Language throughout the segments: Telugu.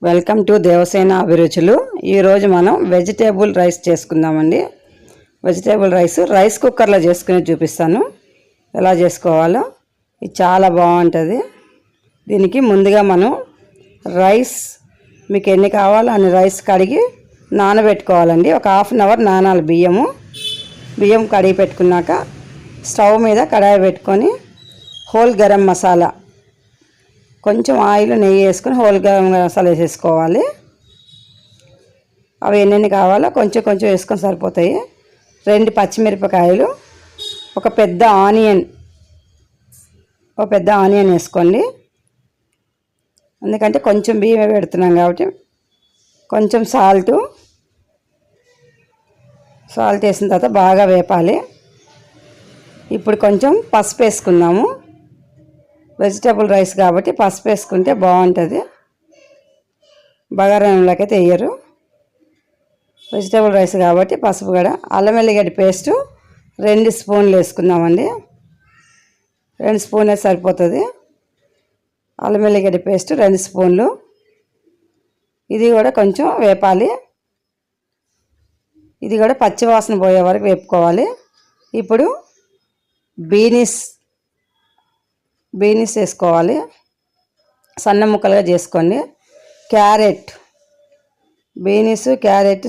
వెల్కమ్ టు దేవసేన అభిరుచులు. ఈరోజు మనం వెజిటేబుల్ రైస్ చేసుకుందామండి. వెజిటేబుల్ రైస్ కుక్కర్లో చేసుకుని చూపిస్తాను ఎలా చేసుకోవాలో. ఇది చాలా బాగుంటుంది. దీనికి ముందుగా మనం రైస్ మీకు ఎన్ని కావాలో అన్ని రైస్ కడిగి నానబెట్టుకోవాలండి. ఒక హాఫ్ అన్ అవర్ నానాలి. బియ్యం కడిగి పెట్టుకున్నాక స్టవ్ మీద కడాయి పెట్టుకొని హోల్ గరం మసాలా, కొంచెం ఆయిల్ నెయ్యి వేసుకొని హోల్ గరం మసాలా వేసేసుకోవాలి. అవి ఎన్నెన్ని కావాలో కొంచెం కొంచెం వేసుకొని సరిపోతాయి. 2 పచ్చిమిరపకాయలు, ఒక పెద్ద ఆనియన్ వేసుకోండి. ఎందుకంటే కొంచెం బియ్యమే పెడుతున్నాం కాబట్టి కొంచెం సాల్ట్ వేసిన తర్వాత బాగా వేపాలి. ఇప్పుడు కొంచెం పసుపు వేసుకుందాము. వెజిటేబుల్ రైస్ కాబట్టి పసుపు వేసుకుంటే బాగుంటుంది. బగారాలోకి అయితే వేయరు. వెజిటేబుల్ రైస్ కాబట్టి పసుపు కూడా. అల్లం వెల్లిగడ్డ పేస్టు 2 స్పూన్లు వేసుకుందామండి. 2 స్పూన్లు సరిపోతుంది. అల్లం వెల్లిగడ్డ పేస్టు 2 స్పూన్లు. ఇది కూడా కొంచెం వేపాలి. ఇది కూడా పచ్చివాసన పోయే వరకు వేపుకోవాలి. ఇప్పుడు బీనీస్ వేసుకోవాలి. సన్న ముక్కలుగా చేసుకోండి. క్యారెట్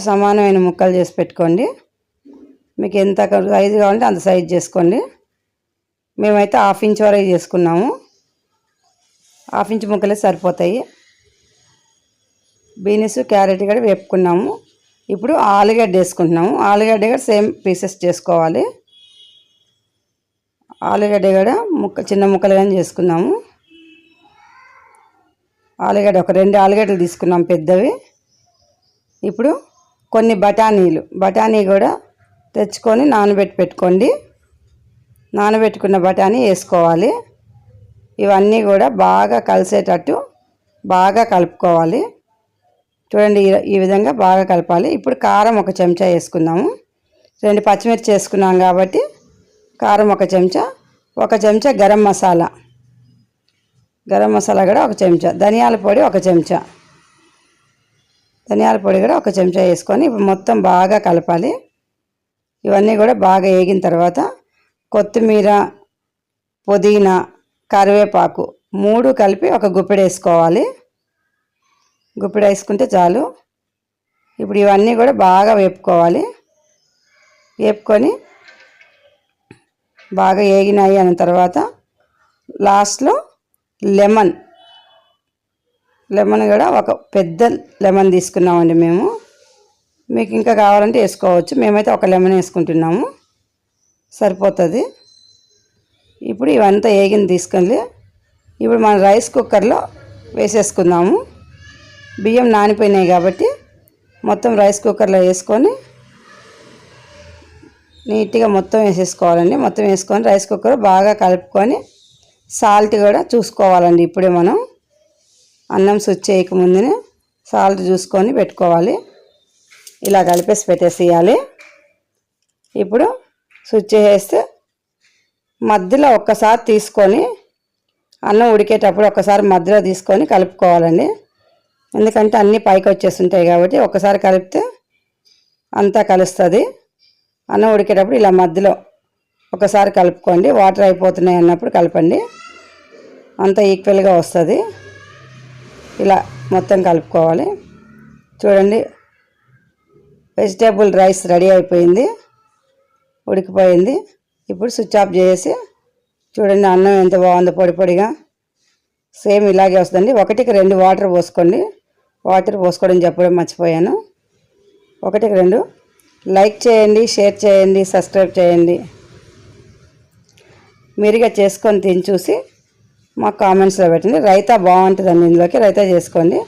సమానమైన ముక్కలు చేసి పెట్టుకోండి. మీకు ఎంత సైజు కావాలంటే అంత సైజు చేసుకోండి. మేమైతే 1/2 ఇంచ్ వరకు చేసుకున్నాము. 1/2 ఇంచ్ ముక్కలే సరిపోతాయి. బీనీస్ క్యారెట్ కూడా వేపుకున్నాము. ఇప్పుడు ఆలుగడ్డ వేసుకుంటున్నాము. ఆలుగడ్డ కూడా సేమ్ పీసెస్ చేసుకోవాలి. ఆలుగడ్డ కూడా చిన్న ముక్కలుగానే చేసుకున్నాము. ఆలుగడ్డ ఒక 2 ఆలుగడ్డలు తీసుకున్నాం పెద్దవి. ఇప్పుడు కొన్ని బఠానీ కూడా తెచ్చుకొని పెట్టుకోండి. నానబెట్టుకున్న బఠానీ వేసుకోవాలి. ఇవన్నీ కూడా బాగా కలిసేటట్టు బాగా కలుపుకోవాలి. చూడండి, ఈ విధంగా బాగా కలపాలి. ఇప్పుడు కారం 1 చెంచా వేసుకుందాము. 2 పచ్చిమిర్చి వేసుకున్నాం కాబట్టి కారం 1 చెంచా, 1 చెంచా గరం మసాలా కూడా 1 చెంచా, ధనియాల పొడి 1 చెంచా, కూడా 1 చెంచా వేసుకొని ఇప్పుడు మొత్తం బాగా కలపాలి. ఇవన్నీ కూడా బాగా వేగిన తర్వాత కొత్తిమీర, పుదీనా, కరివేపాకు 3 కలిపి ఒక గుప్పెడు వేసుకోవాలి. గుప్పెడు వేసుకుంటే చాలు. ఇప్పుడు ఇవన్నీ కూడా బాగా వేపుకోవాలి. వేపుకొని బాగా వేగినాయి అన్న తర్వాత లాస్ట్లో లెమన్ కూడా ఒక పెద్ద లెమన్ తీసుకున్నామండి మేము. మీకు ఇంకా కావాలంటే వేసుకోవచ్చు. మేమైతే 1 లెమన్ వేసుకుంటున్నాము, సరిపోతుంది. ఇప్పుడు ఇవంతా వేగింది తీసుకొని ఇప్పుడు మన రైస్ కుక్కర్లో వేసేసుకుందాము. బియ్యం నానిపోయినాయి కాబట్టి మొత్తం రైస్ కుక్కర్లో వేసుకొని నీట్గా మొత్తం వేసేసుకోవాలండి. మొత్తం వేసుకొని రైస్ కుక్కర్ బాగా కలుపుకొని సాల్ట్ కూడా చూసుకోవాలండి. ఇప్పుడే మనం అన్నం స్విచ్ చేయకముందునే సాల్ట్ చూసుకొని పెట్టుకోవాలి. ఇలా కలిపేసి పెట్టేసేయాలి. ఇప్పుడు స్విచ్ చేస్తే మధ్యలో ఒక్కసారి తీసుకొని అన్నం ఉడికేటప్పుడు ఒక్కసారి మధ్యలో తీసుకొని కలుపుకోవాలండి. ఎందుకంటే అన్నీ పైకి వచ్చేస్తుంటాయి కాబట్టి ఒక్కసారి కలిపితే అంతా కలుస్తుంది. అన్నం ఉడికేటప్పుడు ఇలా మధ్యలో ఒకసారి కలుపుకోండి. వాటర్ అయిపోతున్నాయి అన్నప్పుడు కలపండి, అంతా ఈక్వల్గా వస్తుంది. ఇలా మొత్తం కలుపుకోవాలి. చూడండి, వెజిటేబుల్ రైస్ రెడీ అయిపోయింది, ఉడికిపోయింది. ఇప్పుడు స్విచ్ ఆఫ్ చేసి చూడండి అన్నం ఎంత బాగుందో, పొడి పొడిగా సేమ్ ఇలాగే వస్తుందండి. 1కి 2 వాటర్ పోసుకోండి. వాటర్ పోసుకోవడం చెప్పడం మర్చిపోయాను. 1కి 2. లైక్ చేయండి, షేర్ చేయండి, సబ్స్క్రైబ్ చేయండి. మీరుగా చేసుకొని తిని చూసి మాకు కామెంట్స్లో పెట్టండి. రైతా బాగుంటుందండి. ఇందులోకి రైతా చేసుకోండి.